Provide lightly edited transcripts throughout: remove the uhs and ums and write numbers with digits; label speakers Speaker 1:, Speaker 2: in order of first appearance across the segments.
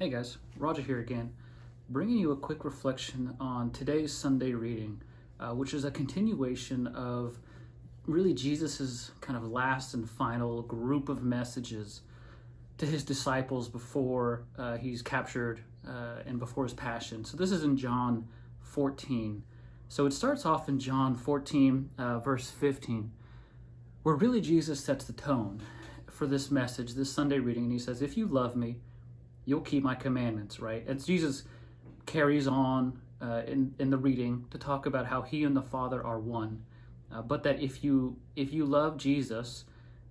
Speaker 1: Hey guys, Roger here again, bringing you a quick reflection on today's Sunday reading, which is a continuation of really Jesus's kind of last and final group of messages to his disciples before he's captured and before his passion. So this is in John 14. So it starts off in John 14, verse 15, where really Jesus sets the tone for this message, this Sunday reading, and he says, "If you love me, you'll keep my commandments," right? As Jesus carries on in the reading to talk about how he and the Father are one, but that if you love Jesus,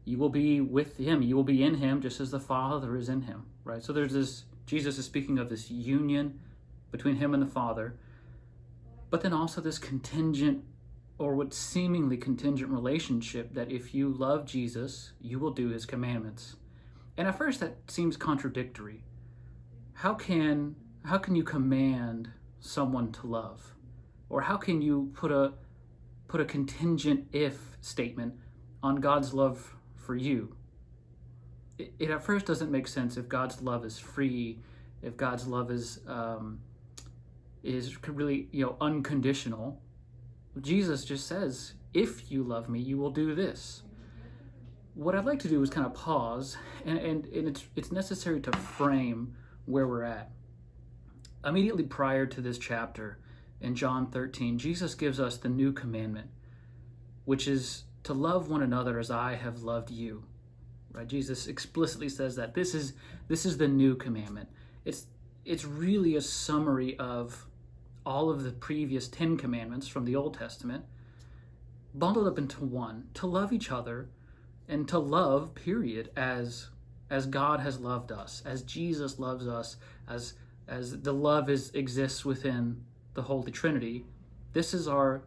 Speaker 1: you will be with him, you will be in him just as the Father is in him, right? So there's this, Jesus is speaking of this union between him and the Father, but then also this contingent, or what seemingly contingent relationship, that if you love Jesus, you will do his commandments. And at first that seems contradictory. How can you command someone to love? Or how can you put a contingent if statement on God's love for you? It at first doesn't make sense if God's love is free, if God's love is really, unconditional. Jesus just says, if you love me, you will do this. What I'd like to do is kind of pause, and it's necessary to frame where we're at. Immediately prior to this chapter, in John 13, Jesus gives us the new commandment, which is to love one another as I have loved you. Right? Jesus explicitly says that this is the new commandment. It's really a summary of all of the previous 10 commandments from the Old Testament, bundled up into one: to love each other, and to love, period, as God has loved us, as Jesus loves us, as the love exists within the Holy Trinity. This is our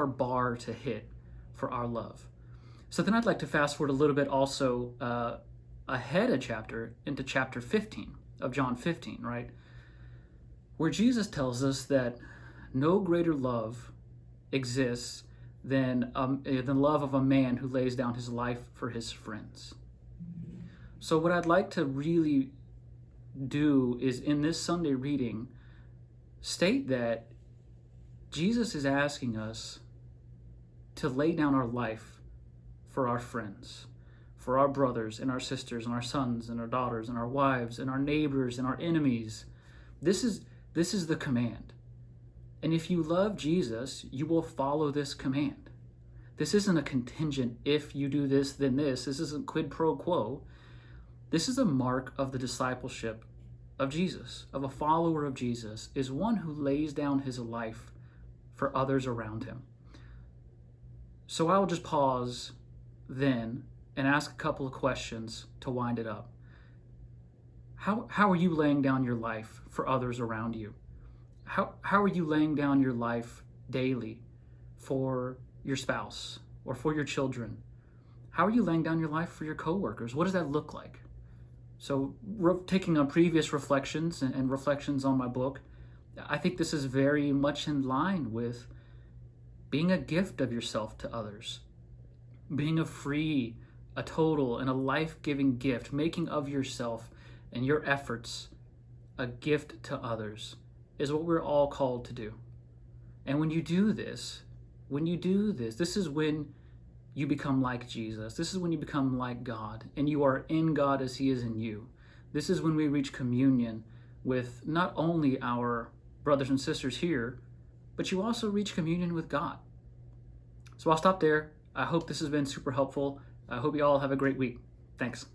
Speaker 1: bar to hit for our love. So then I'd like to fast forward a little bit also ahead a chapter into chapter 15 of John 15, right? Where Jesus tells us that no greater love exists than the love of a man who lays down his life for his friends. So what I'd like to really do is, in this Sunday reading, state that Jesus is asking us to lay down our life for our friends, for our brothers and our sisters and our sons and our daughters and our wives and our neighbors and our enemies. This is the command. And if you love Jesus, you will follow this command. This isn't a contingent, if you do this, then this. This isn't quid pro quo. This is a mark of the discipleship of Jesus, of a follower of Jesus, is one who lays down his life for others around him. So I'll just pause then and ask a couple of questions to wind it up. How are you laying down your life for others around you? How are you laying down your life daily for your spouse or for your children? How are you laying down your life for your coworkers? What does that look like? So taking on previous reflections and reflections on my book, I think this is very much in line with being a gift of yourself to others, being a total and a life-giving gift, making of yourself and your efforts a gift to others is what we're all called to do. And when you do this, this is when you become like Jesus. This is when you become like God, and you are in God as he is in you. This is when we reach communion with not only our brothers and sisters here, but you also reach communion with God. So I'll stop there. I hope this has been super helpful. I hope you all have a great week. Thanks.